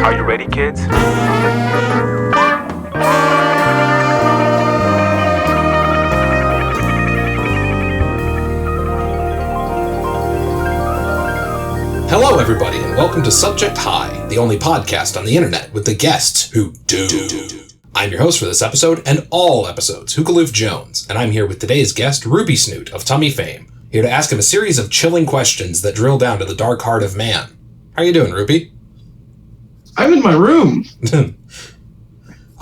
Are you ready, kids? Hello, everybody, and welcome to Subject High, the only podcast on the internet with the guests who do. I'm your host for this episode, and all episodes, Hookaloof Jones, and I'm here with today's guest, RubySnoot of Tummy fame, here to ask him a series of chilling questions that drill down to the dark heart of man. How you doing, Ruby? I'm in my room. We'll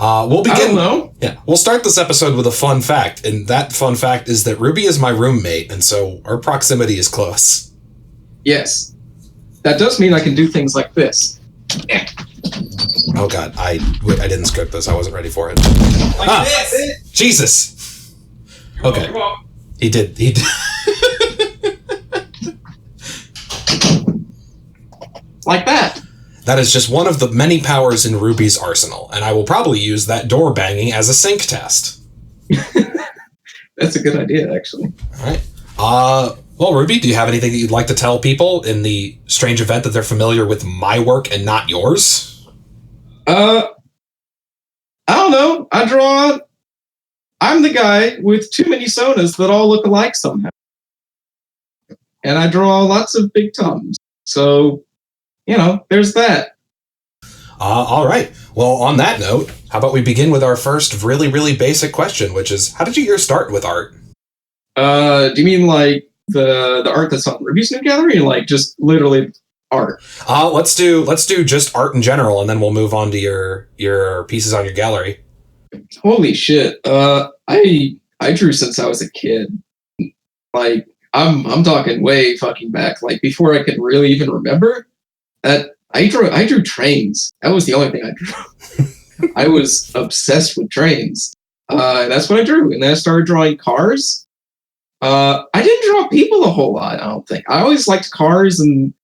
begin. I don't know. Yeah, we'll start this episode with a fun fact, and that fun fact is that Ruby is my roommate, and so our proximity is close. Yes. That does mean I can do things like this. Oh god, I didn't script this. I wasn't ready for it. Like this. Jesus. Okay. He did. Like that. That is just one of the many powers in Ruby's arsenal, and I will probably use that door banging as a sync test. That's a good idea, actually. All right. Well, Ruby, do you have anything that you'd like to tell people in the strange event that they're familiar with my work and not yours? I don't know. I'm the guy with too many sonas that all look alike somehow. And I draw lots of big tums. So, there's that. All right. Well, on that note, how about we begin with our first really, really basic question, which is, how did you get your start with art? Do you mean like the art that's on RubySnoot Gallery, or like just literally art? Let's do just art in general, and then we'll move on to your pieces on your gallery. Holy shit! I drew since I was a kid. Like I'm talking way fucking back. Like before I could really even remember that. I drew trains. That was the only thing I drew. I was obsessed with trains. That's what I drew, and then I started drawing cars. I didn't draw people a whole lot, I don't think. I always liked cars and,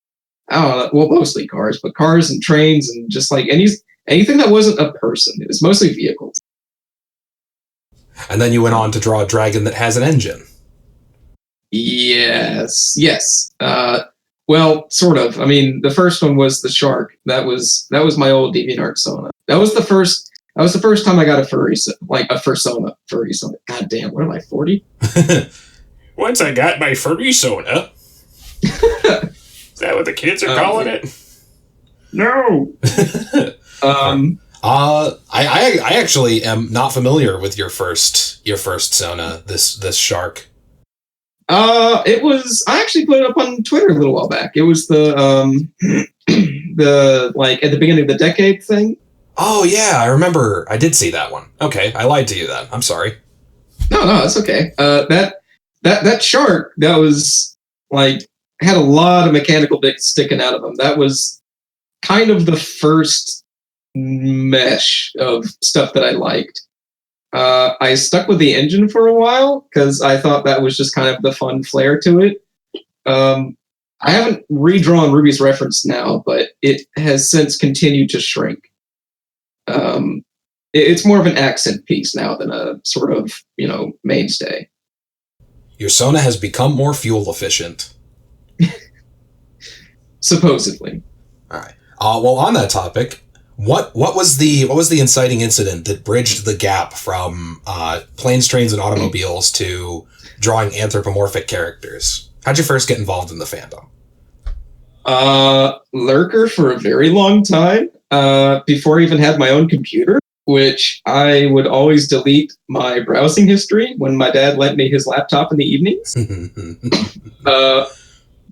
I don't know, well, mostly cars, but cars and trains and just like anything that wasn't a person. It was mostly vehicles. And then you went on to draw a dragon that has an engine. Yes. Well, sort of. I mean, the first one was the shark. That was my old DeviantArt Sona. That was the first time I got a furry, like a fursona furry Sona. God damn, what am I, 40? Once I got my furry Sona. Is that what the kids are calling it? No. I actually am not familiar with your first Sona, this shark. I actually put it up on Twitter a little while back. It was the like at the beginning of the decade thing. Oh yeah, I remember. I did see that one. Okay, I lied to you then. I'm sorry. No, it's okay. That shark that was like had a lot of mechanical bits sticking out of him. That was kind of the first mesh of stuff that I liked. I stuck with the engine for a while because I thought that was just kind of the fun flair to it. I haven't redrawn Ruby's reference now, but it has since continued to shrink. It's more of an accent piece now than a sort of, mainstay. Your Sona has become more fuel efficient. Supposedly. All right. Well, on that topic, what was the inciting incident that bridged the gap from planes, trains, and automobiles to drawing anthropomorphic characters? How'd you first get involved in the fandom? Lurker for a very long time, before I even had my own computer, which I would always delete my browsing history when my dad lent me his laptop in the evenings.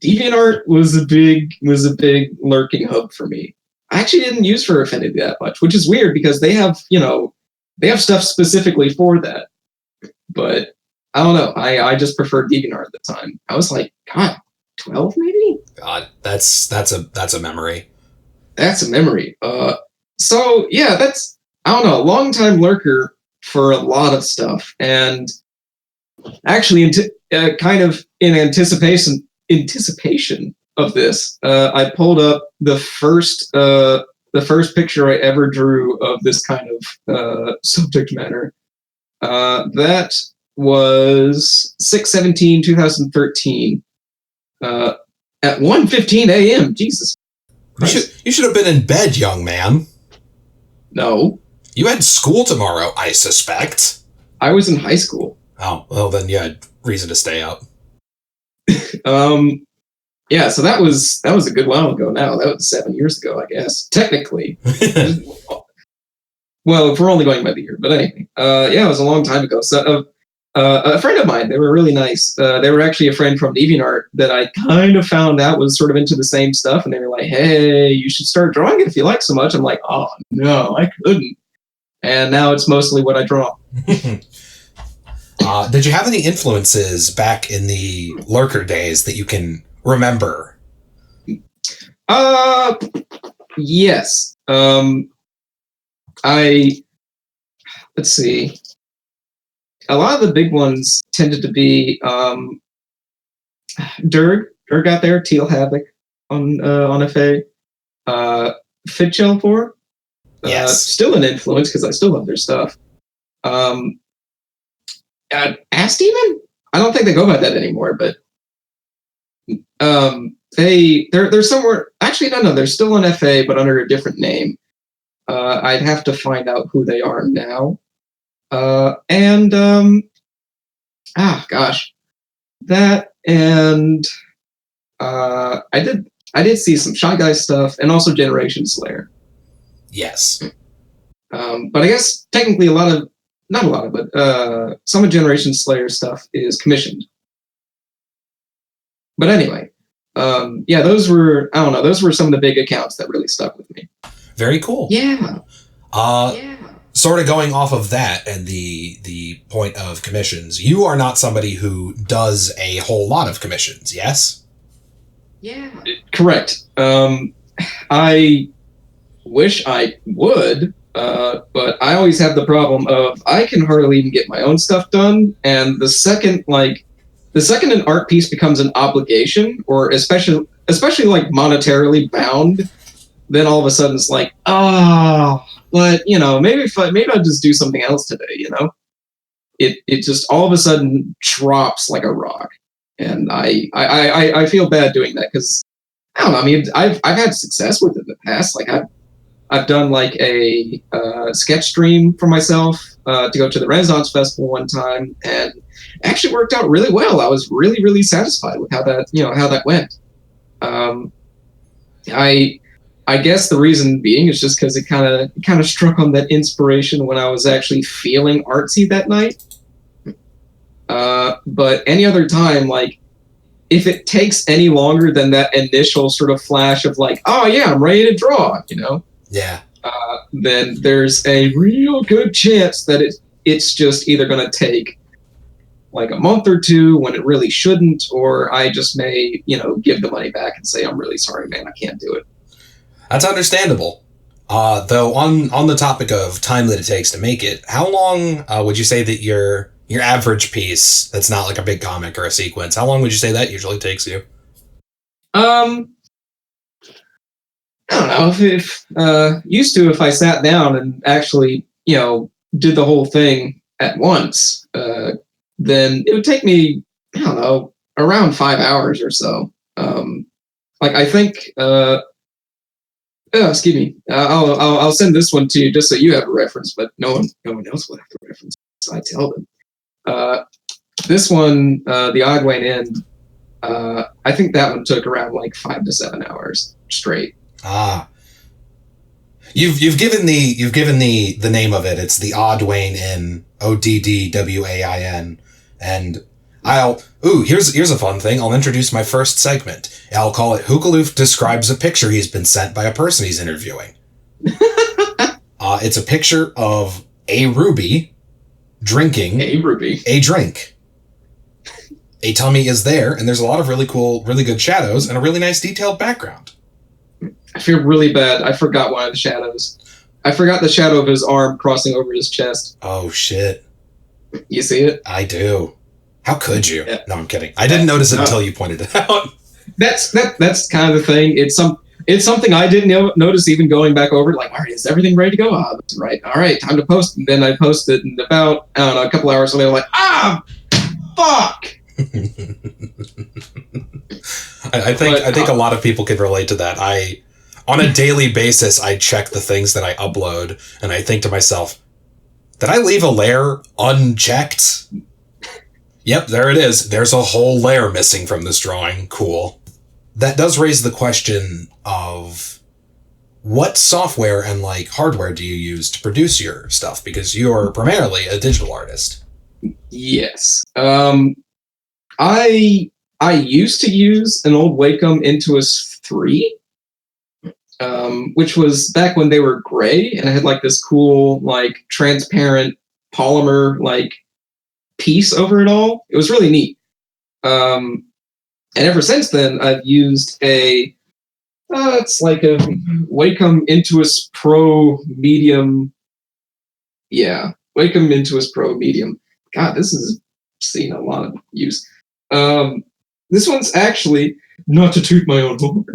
DeviantArt was a big lurking hub for me. I actually didn't use Fur Affinity that much, which is weird because they have stuff specifically for that. But I don't know. I just preferred DeviantArt at the time. I was like, God, 12 maybe? God, that's a memory. That's a memory. So yeah, that's, I don't know, a long time lurker for a lot of stuff. And actually, kind of in anticipation of this, I pulled up the first picture I ever drew of this kind of subject matter. That was 6/17/2013 at 1:15 a.m. Jesus. You should have been in bed, young man. No. You had school tomorrow, I suspect. I was in high school. Oh, well, then you had reason to stay up. Yeah, so that was a good while ago now. That was 7 years ago, I guess. Technically. Well, if we're only going by the year, but anyway. Yeah, it was a long time ago. So a friend of mine, they were really nice. They were actually a friend from DeviantArt that I kind of found out was sort of into the same stuff, and they were like, hey, you should start drawing it if you like so much. I'm like, oh, no, I couldn't. And now it's mostly what I draw. Did you have any influences back in the lurker days that you can remember? Yes. Let's see. A lot of the big ones tended to be Durg out there, Teal Havoc on FA, Fidchel 4. Yes. Still an influence because I still love their stuff. Astemon? I don't think they go by that anymore, but they're somewhere. Actually, no, they're still on FA, but under a different name. I'd have to find out who they are now. That and I did see some Shy Guy stuff and also Generation Slayer. Yes. But I guess technically not a lot of it, some of Generation Slayer stuff is commissioned. But anyway, yeah, those were some of the big accounts that really stuck with me. Very cool. Yeah. Sort of going off of that and the point of commissions, you are not somebody who does a whole lot of commissions, yes? Yeah. Correct. I wish I would, but I always have the problem of I can hardly even get my own stuff done, and the second an art piece becomes an obligation, or especially like monetarily bound, then all of a sudden it's like, but maybe I'll just do something else today. It just all of a sudden drops like a rock, and I feel bad doing that because I don't know. I mean, I've had success with it in the past. Like I've done like a sketch stream for myself to go to the Renaissance Festival one time, and actually worked out really well. I was really, really satisfied with how that went. I guess the reason being is just because it kind of struck on that inspiration when I was actually feeling artsy that night. But any other time, like if it takes any longer than that initial sort of flash of like, oh yeah, I'm ready to draw, Yeah. Then there's a real good chance that it's just either going to take like a month or two when it really shouldn't, or I just may, give the money back and say, I'm really sorry, man, I can't do it. That's understandable. Though on the topic of time that it takes to make it, how long would you say that your average piece that's not like a big comic or a sequence, how long would you say that usually takes you? I don't know. If used to, if I sat down and actually, did the whole thing at once, then it would take me, I don't know, around 5 hours or so. I think, excuse me, I'll send this one to you just so you have a reference, but no one else will have the reference. So I tell them. This one, the Ogwayne End, I think that one took around like 5 to 7 hours straight. You've given the name of it. It's the Oddwain in ODDWAIN, and here's a fun thing. I'll introduce my first segment. I'll call it Hookaloof describes a picture he's been sent by a person he's interviewing. It's a picture of a Ruby drinking a drink. A tummy is there, and there's a lot of really cool, really good shadows and a really nice detailed background. I feel really bad. I forgot one of the shadows. I forgot the shadow of his arm crossing over his chest. Oh, shit. You see it? I do. How could you? Yeah. No, I'm kidding. I didn't notice it until you pointed it out. That's kind of the thing. It's something I didn't notice even going back over. Like, all right, is everything ready to go? That's right. All right, time to post. And then I posted, and about, I don't know, a couple hours later, I'm like, fuck! I think a lot of people can relate to that. On a daily basis, I check the things that I upload, and I think to myself, did I leave a layer unchecked? Yep, there it is. There's a whole layer missing from this drawing. Cool. That does raise the question of what software and like hardware do you use to produce your stuff? Because you're primarily a digital artist. Yes. I used to use an old Wacom Intuos 3, which was back when they were gray, and it had like this cool like transparent polymer like piece over it all. It was really neat. And ever since then, I've used it's like a Wacom Intuos Pro Medium. Yeah, Wacom Intuos Pro Medium. God, this has seen a lot of use. This one's actually, not to toot my own horn,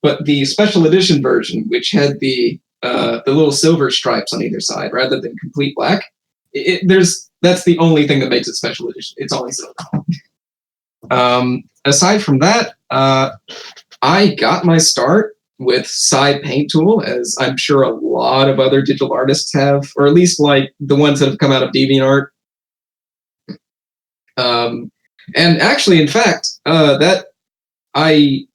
but the special edition version, which had the little silver stripes on either side rather than complete black. That's the only thing that makes it special edition. It's only silver. Aside from that, I got my start with Psy Paint Tool, as I'm sure a lot of other digital artists have, or at least like the ones that have come out of DeviantArt. And actually, in fact, that I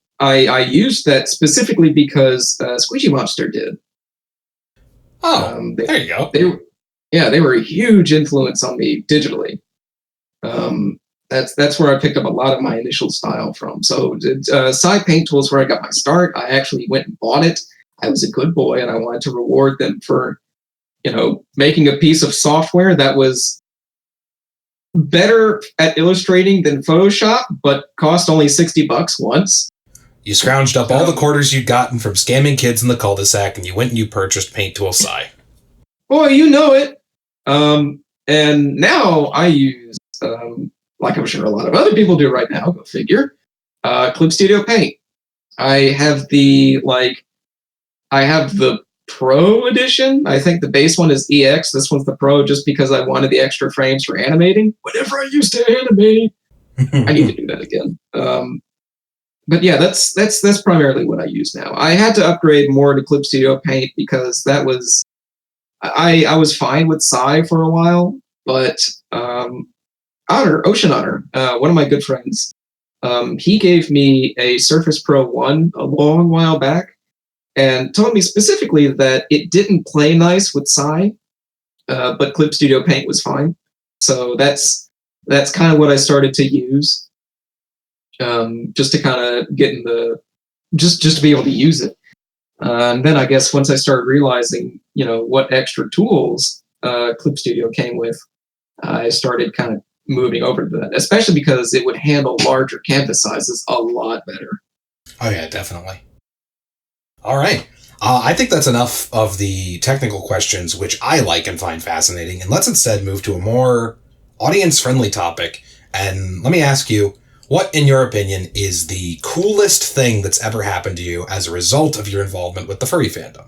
used that specifically because Squishy Monster did. Oh, there you go. They were a huge influence on me digitally. That's where I picked up a lot of my initial style from. So Psy Paint Tool is where I got my start. I actually went and bought it. I was a good boy, and I wanted to reward them for, making a piece of software that was better at illustrating than Photoshop, but cost only $60 once. You scrounged up all the quarters you'd gotten from scamming kids in the cul-de-sac, and you went and you purchased Paint Tool Psy. Boy, you know it. And now I use, like I'm sure a lot of other people do right now, go figure, Clip Studio Paint. I have the Pro edition. I think the base one is EX. This one's the Pro just because I wanted the extra frames for animating. Whenever I used to animate, I need to do that again. But yeah, that's primarily what I use now. I had to upgrade more to Clip Studio Paint because that was I was fine with Psy for a while, but Ocean Otter, one of my good friends, he gave me a Surface Pro 1 a long while back, and told me specifically that it didn't play nice with Psy, but Clip Studio Paint was fine. So that's kind of what I started to use, just to kind of get in just to be able to use it. And then I guess once I started realizing, what extra tools Clip Studio came with, I started kind of moving over to that, especially because it would handle larger canvas sizes a lot better. Oh yeah, definitely. All right. I think that's enough of the technical questions, which I like and find fascinating. And let's instead move to a more audience-friendly topic. And let me ask you, what, in your opinion, is the coolest thing that's ever happened to you as a result of your involvement with the furry fandom?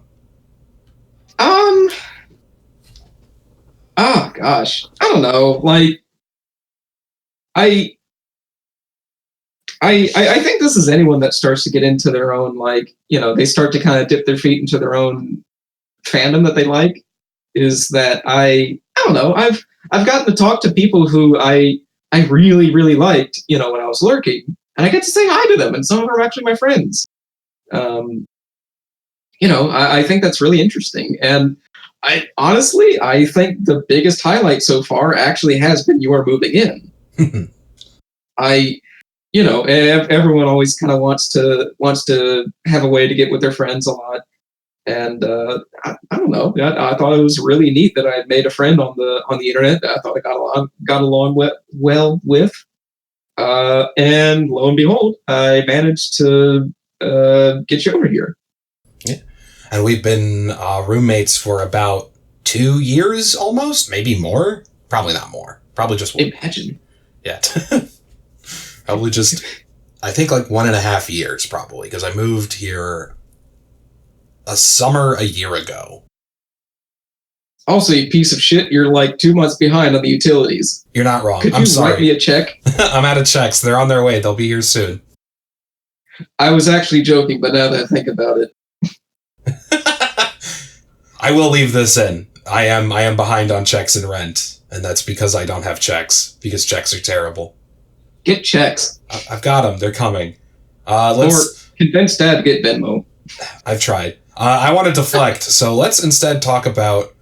Oh gosh, I don't know. Like, I think this is anyone that starts to get into their own, they start to kind of dip their feet into their own fandom that they like, is that I don't know. I've gotten to talk to people who I really, really liked, when I was lurking, and I get to say hi to them, and some of them are actually my friends. I think that's really interesting. And I think the biggest highlight so far actually has been your moving in. Everyone always kind of wants to have a way to get with their friends a lot. And I don't know. I thought it was really neat that I had made a friend on the internet that I thought I got along well with. And lo and behold, I managed to get you over here. Yeah, and we've been roommates for about 2 years, almost, maybe more. Probably not more. Probably just one. Imagine. Yeah. Probably just, I think 1.5 years, probably, because I moved here a summer a year ago. Also, you piece of shit, you're 2 months behind on the utilities. You're not wrong. Could I'm you sorry. write me a check? I'm out of checks. They're on their way. They'll be here soon. I was actually joking, but now that I think about it. I will leave this in. I am behind on checks and rent, and that's because I don't have checks, because checks are terrible. Get checks. I've got them. They're coming. Or convince Dad to get Venmo. I've tried. I want to deflect, so let's instead talk about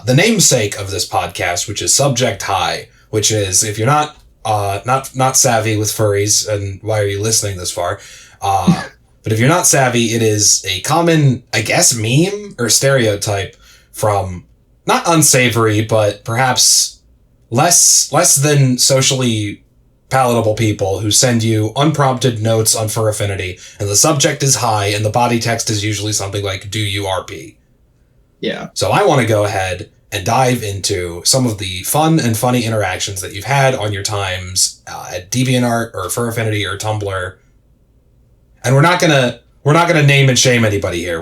the namesake of this podcast, which is Subject High, which is, if you're not savvy with furries, and why are you listening this far? But if you're not savvy, it is a common, I guess, meme or stereotype from not unsavory, but perhaps less than socially palatable people who send you unprompted notes on Fur Affinity, and the subject is high, and the body text is usually something like, do you RP? Yeah. So I want to go ahead and dive into some of the fun and funny interactions that you've had on your times at DeviantArt or Fur Affinity or Tumblr. And we're not gonna name and shame anybody here.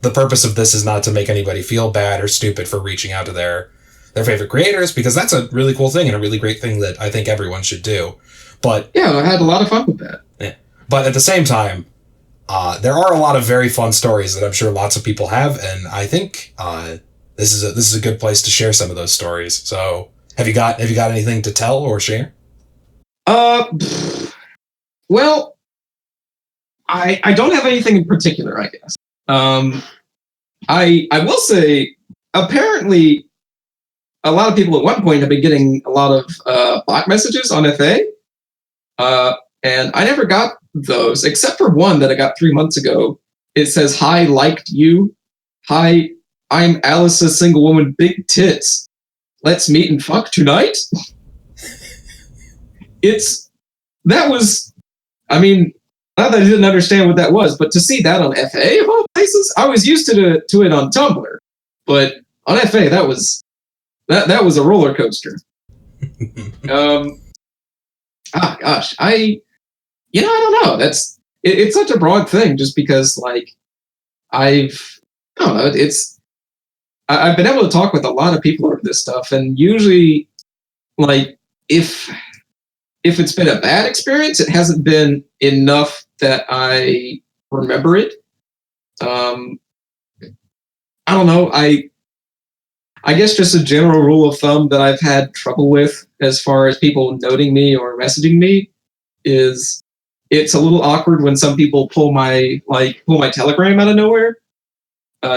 The purpose of this is not to make anybody feel bad or stupid for reaching out to their favorite creators, because that's a really cool thing and a really great thing that I think everyone should do. But yeah, I had a lot of fun with that. Yeah. But at the same time, there are a lot of very fun stories that I'm sure lots of people have, and I think this is a good place to share some of those stories. So have you got anything to tell or share? Well, I don't have anything in particular, I guess. I will say, apparently, a lot of people at one point have been getting a lot of bot messages on FA, and I never got those, except for one that I got 3 months ago. It says, "Hi, liked you. Hi, I'm Alice, a single woman, big tits. Let's meet and fuck tonight." Not that I didn't understand what that was, but to see that on FA of all places, I was used to it on Tumblr, but on FA that was a roller coaster. I don't know. It's such a broad thing, just because I've been able to talk with a lot of people over this stuff, and usually if it's been a bad experience, it hasn't been enough that I remember it. I don't know. I guess just a general rule of thumb that I've had trouble with as far as people noting me or messaging me is it's a little awkward when some people pull my Telegram out of nowhere.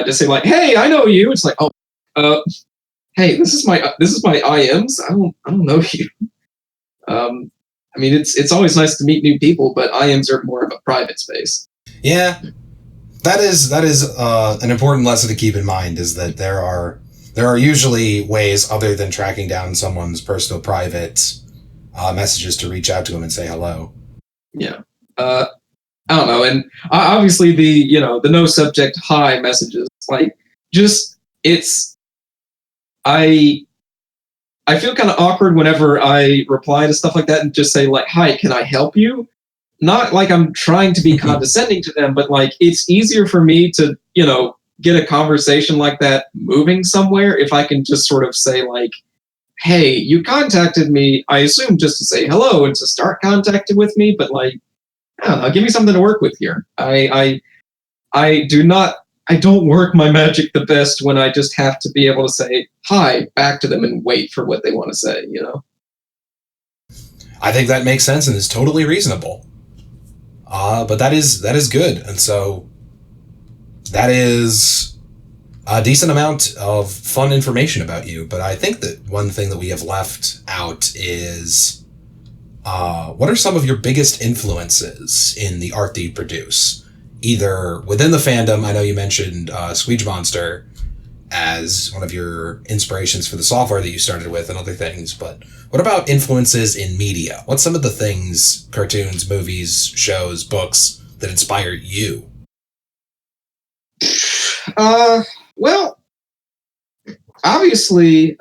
Just say "Hey, I know you." It's like, "Oh, hey, this is my IMs. I don't know you." It's always nice to meet new people, but IMs are more of a private space. Yeah, that is an important lesson to keep in mind, is that there are usually ways other than tracking down someone's personal private messages to reach out to them and say hello. Yeah. I don't know. And obviously the no subject hi messages, I feel kind of awkward whenever I reply to stuff like that and just say "Hi, can I help you?" Not like I'm trying to be condescending to them, but it's easier for me to, get a conversation like that moving somewhere if I can just sort of say "Hey, you contacted me," I assume just to say hello and to start contacting with me, but I don't know, give me something to work with here. I don't work my magic the best when I just have to be able to say hi back to them and wait for what they want to say, I think that makes sense and is totally reasonable. But that is good. And so that is a decent amount of fun information about you. But I think that one thing that we have left out is, what are some of your biggest influences in the art that you produce? Either within the fandom, I know you mentioned Squeege Monster as one of your inspirations for the software that you started with and other things, but what about influences in media? What's some of the things, cartoons, movies, shows, books, that inspire you? Well, obviously,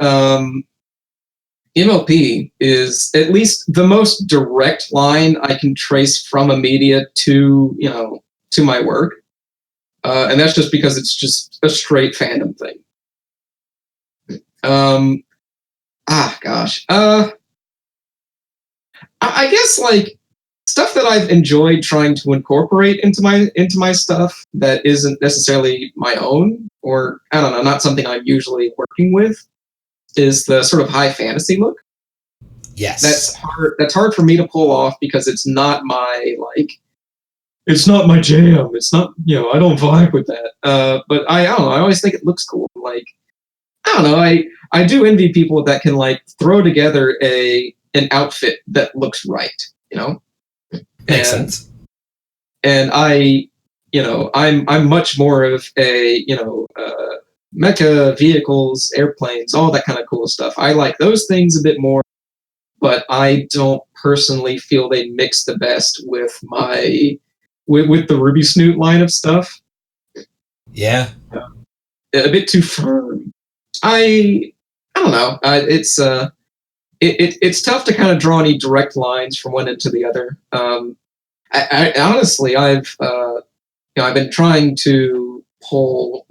MLP is at least the most direct line I can trace from a media to my work. And that's just because it's just a straight fandom thing. I guess stuff that I've enjoyed trying to incorporate into my stuff that isn't necessarily my own. or I don't know, not something I'm usually working with, is the sort of high fantasy look. Yes. That's hard for me to pull off because it's not my it's not my jam. It's not, I don't vibe with that. But I don't know, I always think it looks cool. Like, I don't know, I do envy people that can throw together an outfit that looks right, Makes sense. And I'm much more of a, mecha, vehicles, airplanes, all that kind of cool stuff. I like those things a bit more, but I don't personally feel they mix the best with with the RubySnoot line of stuff. Yeah. A bit too firm. I don't know. It's tough to kind of draw any direct lines from one end to the other. I honestly, I've been trying to pull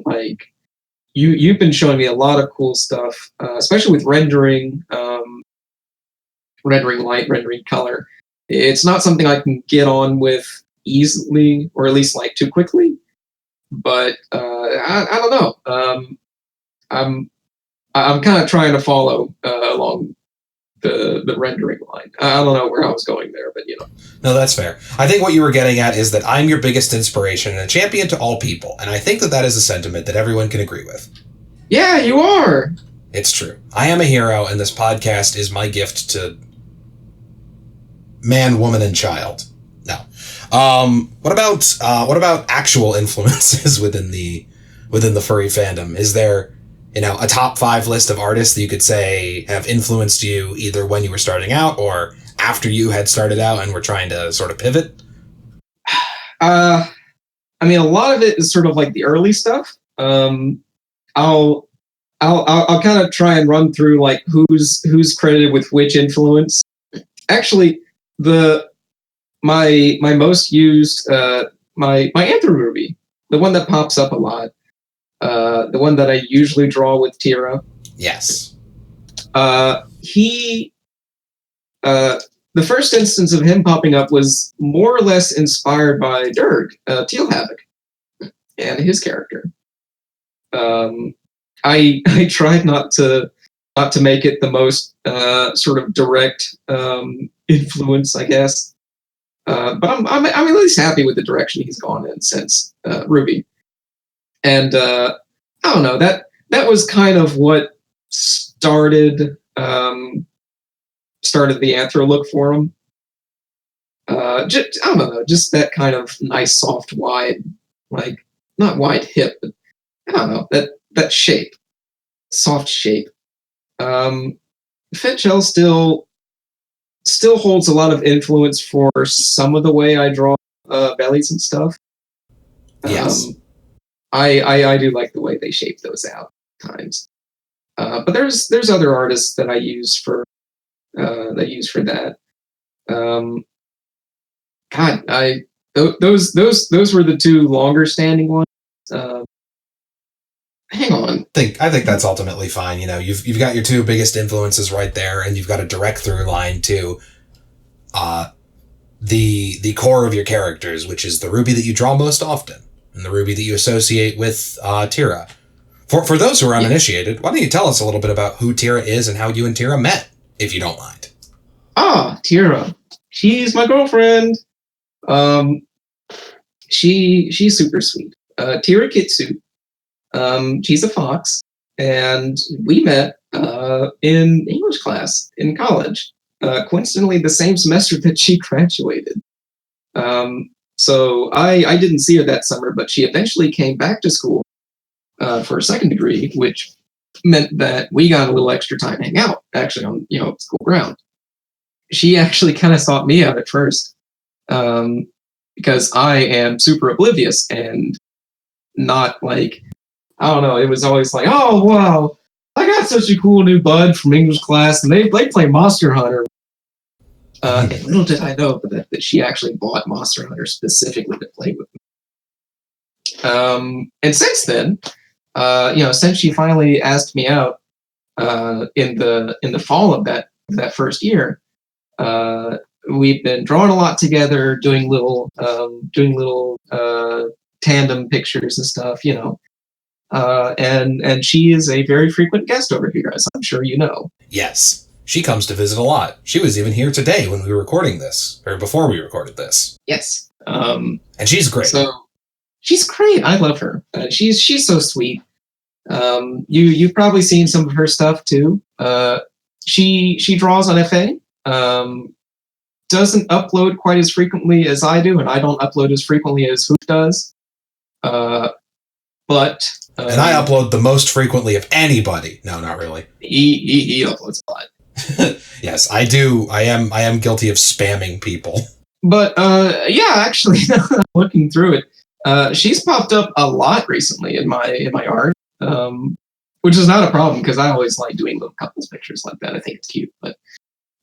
you've been showing me a lot of cool stuff, especially with rendering light, rendering color. It's not something I can get on with easily, or at least too quickly. But I don't know. I'm kind of trying to follow along the rendering line. I don't know where I was going there, but No, that's fair. I think what you were getting at is that I'm your biggest inspiration and a champion to all people, and I think that is a sentiment that everyone can agree with. Yeah, you are. It's true. I am a hero, and this podcast is my gift to man, woman, and child. No. What about actual influences within the furry fandom? Is there a top 5 list of artists that you could say have influenced you either when you were starting out or after you had started out and were trying to sort of pivot? I mean, a lot of it is sort of the early stuff. I'll kind of try and run through who's credited with which influence. Actually, my most used my Anthem movie, the one that pops up a lot, the one that I usually draw with Tira. Yes. He the first instance of him popping up was more or less inspired by Dirg, Teal Havoc, and his character. I tried not to make it the most sort of direct influence, I guess. But I'm at least happy with the direction he's gone in since Ruby. And I don't know, that was kind of what started the Anthro look for him. I don't know, just that kind of nice, soft, wide, not wide hip, but I don't know, that shape, soft shape. Fetchel still holds a lot of influence for some of the way I draw bellies and stuff. Yes. I do like the way they shape those out at times. But there's other artists that I use for that. Those were the 2 longer standing ones. Hang on. I think that's ultimately fine. You've got your 2 biggest influences right there, and you've got a direct through line to the core of your characters, which is the Ruby that you draw most often, and the Ruby that you associate with Tira. For those who are uninitiated, why don't you tell us a little bit about who Tira is and how you and Tira met, if you don't mind? Tira. She's my girlfriend. She's super sweet. Tira Kitsu. She's a fox, and we met in English class in college. Coincidentally, the same semester that she graduated. So I didn't see her that summer, but she eventually came back to school for a second degree, which meant that we got a little extra time to hang out, actually, on school ground. She actually kind of sought me out at first, because I am super oblivious and not I don't know, it was always oh, wow, I got such a cool new bud from English class, and they play Monster Hunter. And little did I know that she actually bought Monster Hunter specifically to play with me. And since then, since she finally asked me out in the fall of that first year, we've been drawing a lot together, doing little tandem pictures and stuff, and she is a very frequent guest over here, as I'm sure you know. Yes. She comes to visit a lot. She was even here today when we were recording this, or before we recorded this. Yes. And she's great. So she's great. I love her. She's so sweet. You've probably seen some of her stuff too. She draws on FA. Doesn't upload quite as frequently as I do, and I don't upload as frequently as Hoop does. But and I upload the most frequently of anybody. No, not really. He uploads a lot. Yes, I do. I am guilty of spamming people. But yeah, actually, looking through it, she's popped up a lot recently in my art, which is not a problem because I always like doing little couples pictures like that. I think it's cute, but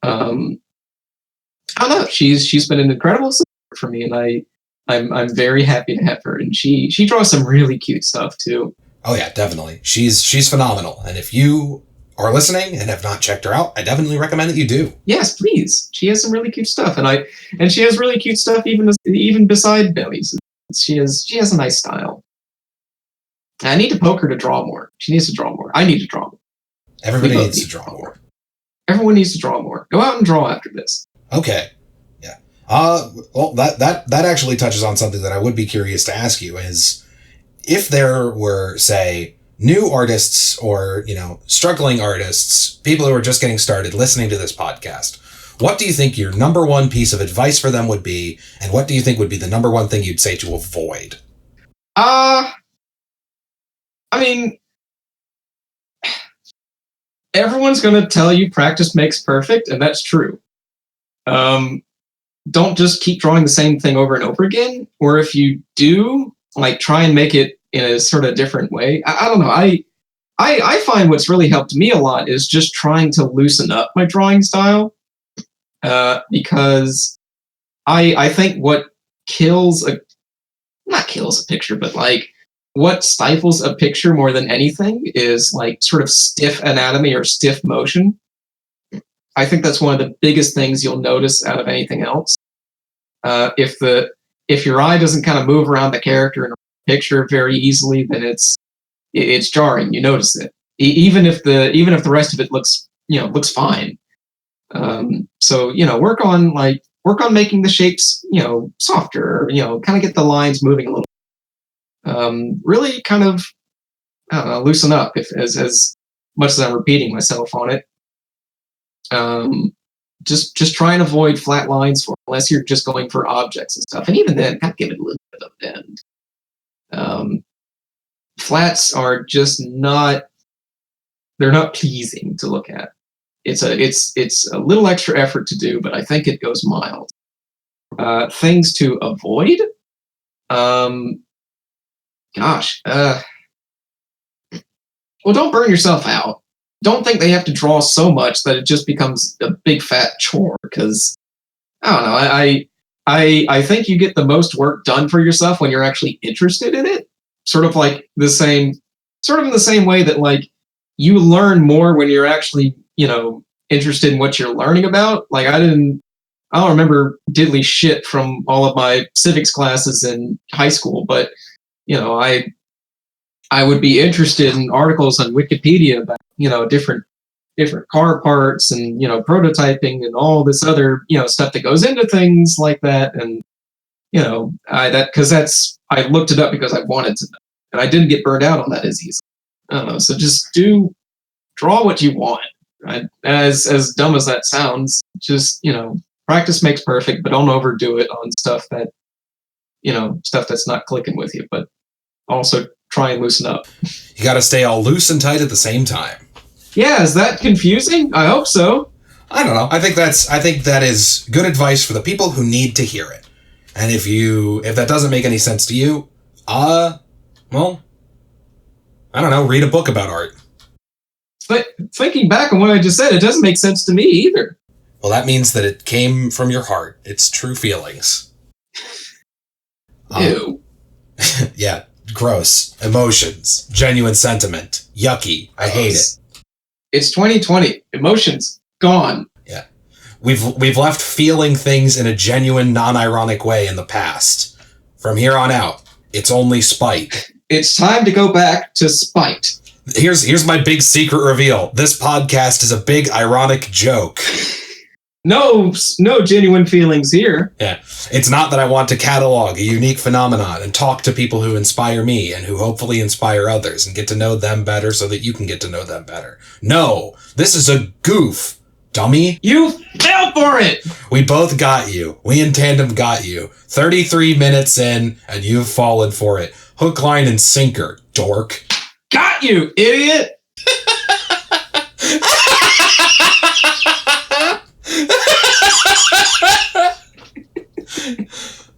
I don't know. She's been an incredible support for me, and I'm very happy to have her. And she draws some really cute stuff too. Oh yeah, definitely. She's phenomenal. And if you are listening and have not checked her out, I definitely recommend that you do. Yes, please. She has some really cute stuff, and she has really cute stuff even beside bellies. She has a nice style. I need to poke her to draw more. She needs to draw more. I need to draw more. Everybody needs to draw more. Everyone needs to draw more. Go out and draw after this. Okay. Yeah. Well, that actually touches on something that I would be curious to ask you is if there were, say, new artists or, struggling artists, people who are just getting started listening to this podcast, what do you think your number one piece of advice for them would be? And what do you think would be the number one thing you'd say to avoid? I mean, everyone's going to tell you practice makes perfect, and that's true. Don't just keep drawing the same thing over and over again. Or if you do, try and make it in a sort of different way. I don't know. I find what's really helped me a lot is just trying to loosen up my drawing style. Because I think what not kills a picture, but what stifles a picture more than anything is sort of stiff anatomy or stiff motion. I think that's one of the biggest things you'll notice out of anything else. If your eye doesn't kind of move around the character in a picture very easily, then it's jarring. You notice it, even if the rest of it looks fine. So work on making the shapes softer. Kind of get the lines moving a little. Really kind of loosen up as much as I'm repeating myself on it. Just try and avoid flat lines unless you're just going for objects and stuff. And even then, kind of give it a little bit of bend. Flats are just they're not pleasing to look at. It's a little extra effort to do, but I think it goes mild. Things to avoid? Well, don't burn yourself out. Don't think they have to draw so much that it just becomes a big fat chore, because I don't know. I think you get the most work done for yourself when you're actually interested in it. Sort of in the same way that you learn more when you're actually interested in what you're learning about. I don't remember diddly shit from all of my civics classes in high school, but I would be interested in articles on Wikipedia about different car parts and prototyping and all this other stuff that goes into things like that. And I looked it up because I wanted to know, and I didn't get burned out on that as easily. I don't know. So just draw what you want. Right? As dumb as that sounds, just practice makes perfect, but don't overdo it on stuff that's not clicking with you. But also try and loosen up. You got to stay all loose and tight at the same time. Yeah, is that confusing? I hope so. I don't know. I think that is good advice for the people who need to hear it. And if that doesn't make any sense to you, well, I don't know, read a book about art. But thinking back on what I just said, it doesn't make sense to me either. Well, that means that it came from your heart. It's true feelings. Ew. Yeah, gross. Emotions. Genuine sentiment. Yucky. I hate it. It's 2020. Emotions gone. Yeah. We've left feeling things in a genuine, non-ironic way in the past. From here on out, it's only spite. it's time to go back to spite. Here's my big secret reveal. This podcast is a big ironic joke. No genuine feelings here. Yeah. It's not that I want to catalog a unique phenomenon and talk to people who inspire me and who hopefully inspire others and get to know them better so that you can get to know them better. No, this is a goof, dummy. You fell for it! We both got you. We in tandem got you. 33 minutes in, and you've fallen for it. Hook, line, and sinker, dork. Got you, idiot!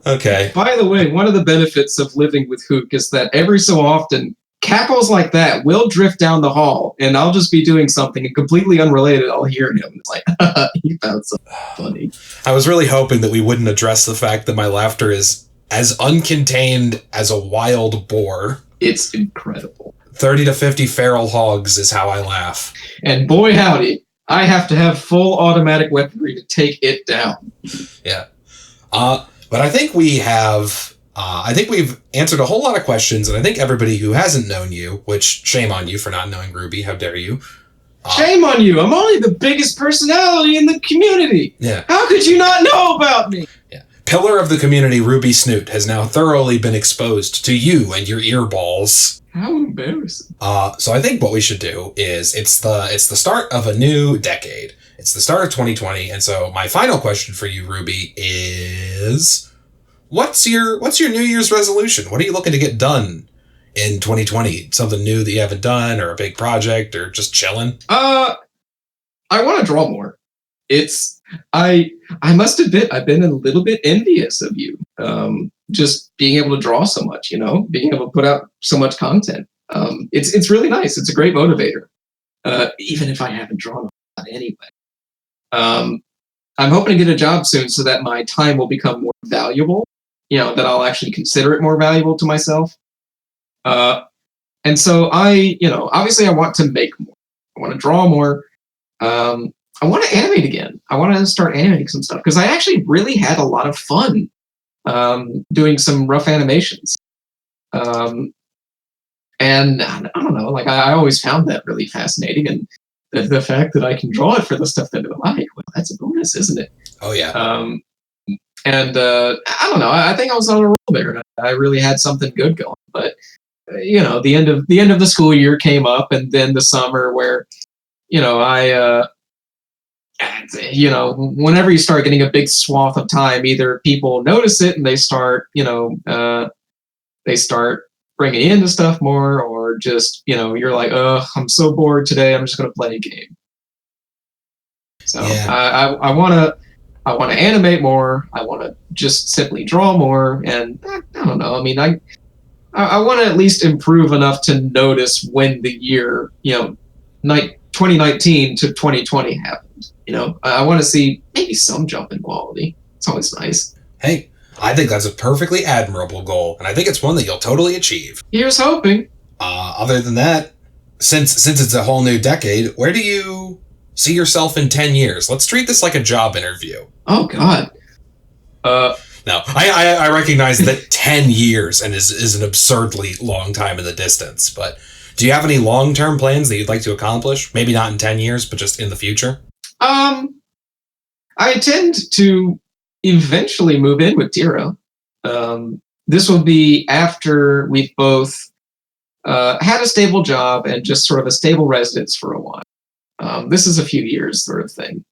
Okay. By the way, one of the benefits of living with Hook is that every so often, cackles like that will drift down the hall, and I'll just be doing something completely unrelated. I'll hear him. It's like, he found something funny. I was really hoping that we wouldn't address the fact that my laughter is as uncontained as a wild boar. It's incredible. 30 to 50 feral hogs is how I laugh. And boy howdy, I have to have full automatic weaponry to take it down. Yeah. But I think we have, I think we've answered a whole lot of questions, and I think everybody who hasn't known you, which shame on you for not knowing Ruby, how dare you. Shame on you, I'm only the biggest personality in the community. Yeah. How could you not know about me? Yeah. Pillar of the community, RubySnoot, has now thoroughly been exposed to you and your earballs. How embarrassing. So I think what we should do is, it's the start of a new decade. It's the start of 2020, and so my final question for you, Ruby, is what's your New Year's resolution? What are you looking to get done in 2020? Something new that you haven't done, or a big project, or just chilling? I want to draw more. I must admit, I've been a little bit envious of you. Just being able to draw so much, being able to put out so much content. It's really nice. It's a great motivator. Even if I haven't drawn a lot anyway. I'm hoping to get a job soon so that my time will become more valuable, that I'll actually consider it more valuable to myself. And so obviously I want to make more. I want to draw more. I want to animate again. I want to start animating some stuff because I actually really had a lot of fun doing some rough animations. And I don't know, I always found that really fascinating. And the fact that I can draw it for the stuff that I like, well, that's a bonus, isn't it? Oh, yeah. I don't know. I think I was on a roll there, and I really had something good going. But the end of the school year came up, and then the summer where, whenever you start getting a big swath of time, either people notice it and they start, bringing into stuff more, or just, you're like, I'm so bored today, I'm just going to play a game. So yeah. I want to animate more. I want to just simply draw more. And I don't know. I mean, I want to at least improve enough to notice when the year, 2019 to 2020 happened. I want to see maybe some jump in quality. It's always nice. Hey, I think that's a perfectly admirable goal, and I think it's one that you'll totally achieve. Here's hoping. Other than that, since it's a whole new decade, where do you see yourself in 10 years? Let's treat this like a job interview. Oh, God. No, I recognize that 10 years and is an absurdly long time in the distance, but do you have any long-term plans that you'd like to accomplish? Maybe not in 10 years, but just in the future? I intend to eventually move in with Tira. This will be after we've both had a stable job and just sort of a stable residence for a while. This is a few years sort of thing.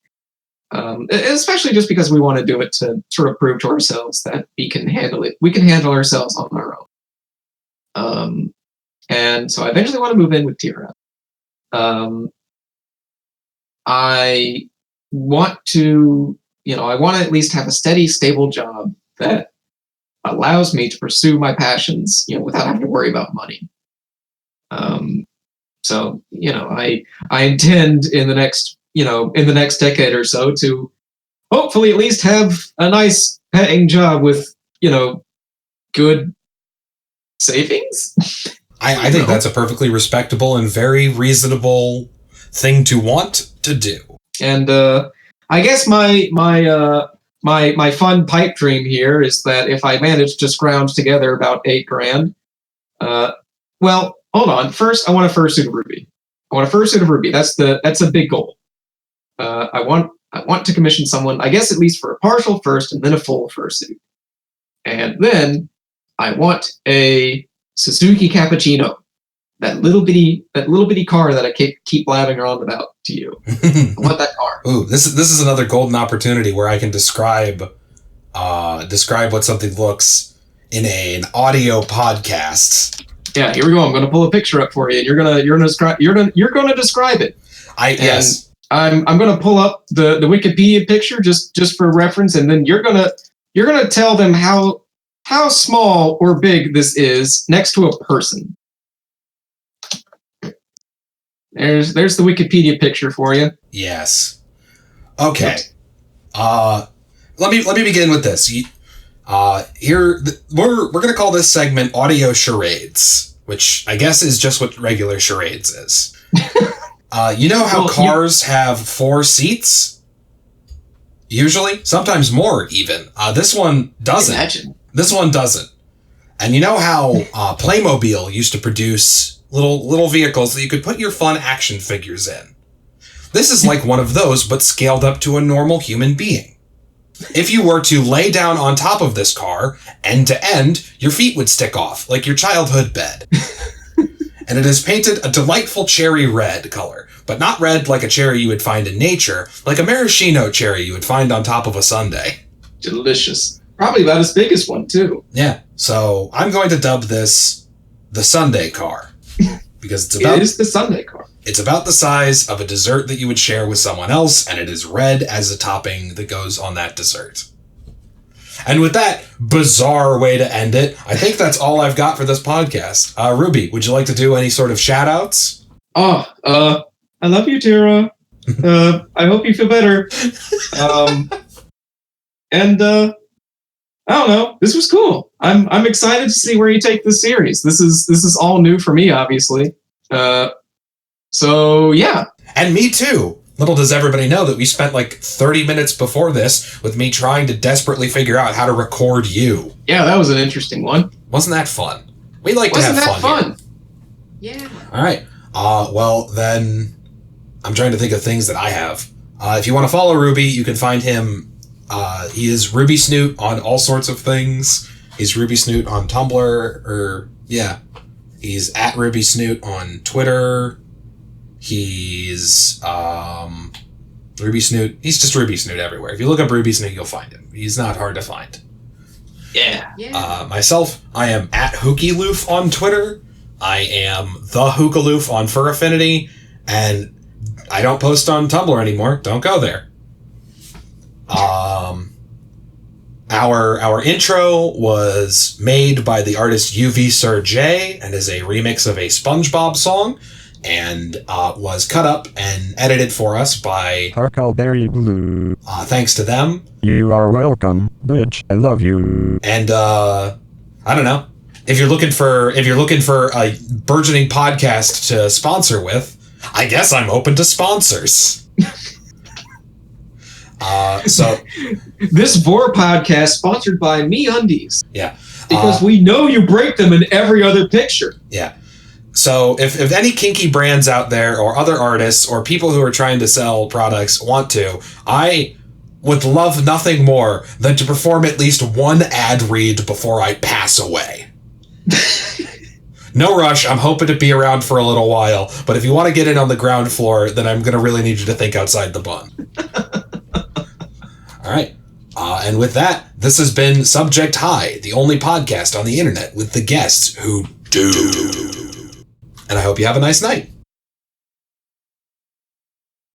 Especially just because we want to do it to sort of prove to ourselves that we can handle it. We can handle ourselves on our own. And so I eventually want to move in with Tira. I want to at least have a steady, stable job that allows me to pursue my passions, without having to worry about money. So, I intend in the next decade or so to hopefully at least have a nice paying job with, good savings. I think that's a perfectly respectable and very reasonable thing to want to do. And I guess my fun pipe dream here is that if I manage to scrounge together about $8,000, Well, hold on. First, I want a fursuit of Ruby. That's a big goal. I want to commission someone, I guess at least for a partial first and then a full fursuit. And then I want a Suzuki Cappuccino. That little bitty car that I keep blabbing around about to you. I want that car. Ooh, this is another golden opportunity where I can describe what something looks in an audio podcast. Yeah, here we go. I'm going to pull a picture up for you, and you're going to describe it. Yes. I'm going to pull up the Wikipedia picture just for reference, and then you're going to tell them how small or big this is next to a person. There's the Wikipedia picture for you. Yes. Okay. Let me begin with this. Here we're gonna call this segment audio charades, which I guess is just what regular charades is. You know how cars have 4 seats? Usually, sometimes more even. This one doesn't. Imagine. This one doesn't. And you know how Playmobil used to produce little vehicles that you could put your fun action figures in? This is like one of those, but scaled up to a normal human being. If you were to lay down on top of this car, end to end, your feet would stick off, like your childhood bed. And it is painted a delightful cherry red color, but not red like a cherry you would find in nature, like a maraschino cherry you would find on top of a sundae. Delicious. Probably about as big as one, too. Yeah, so I'm going to dub this the Sundae car. Because It is the Sunday car. It's about the size of a dessert that you would share with someone else, and it is red as a topping that goes on that dessert. And with that bizarre way to end it, I think that's all I've got for this podcast. Ruby, would you like to do any sort of shout-outs? I love you, Tara. I hope you feel better. I don't know. This was cool. I'm excited to see where you take this series. This is all new for me, obviously. So yeah. And me too. Little does everybody know that we spent like 30 minutes before this with me trying to desperately figure out how to record you. Yeah, that was an interesting one. Wasn't that fun? We like to have fun. Wasn't that fun? Yeah. All right. Well, then I'm trying to think of things that I have. If you want to follow Ruby, you can find him. He is RubySnoot on all sorts of things. He's RubySnoot on Tumblr, he's at RubySnoot on Twitter. He's RubySnoot. He's just RubySnoot everywhere. If you look up RubySnoot, you'll find him. He's not hard to find. Yeah. Myself, I am at HookieLoof on Twitter. I am the Hookaloof on Fur Affinity, and I don't post on Tumblr anymore. Don't go there. Our intro was made by the artist UV Sir J and is a remix of a SpongeBob song, and was cut up and edited for us by Huckleberry Bleu. Thanks to them. You are welcome, bitch. I love you. And I don't know, if you're looking for a burgeoning podcast to sponsor with, I guess I'm open to sponsors. So this Vor podcast sponsored by MeUndies. Yeah. Because we know you break them in every other picture. Yeah. So if any kinky brands out there or other artists or people who are trying to sell products want to, I would love nothing more than to perform at least one ad read before I pass away. No rush. I'm hoping to be around for a little while. But if you want to get in on the ground floor, then I'm going to really need you to think outside the bun. All right. And with that, this has been Subject High, the only podcast on the internet with the guests who do. And I hope you have a nice night.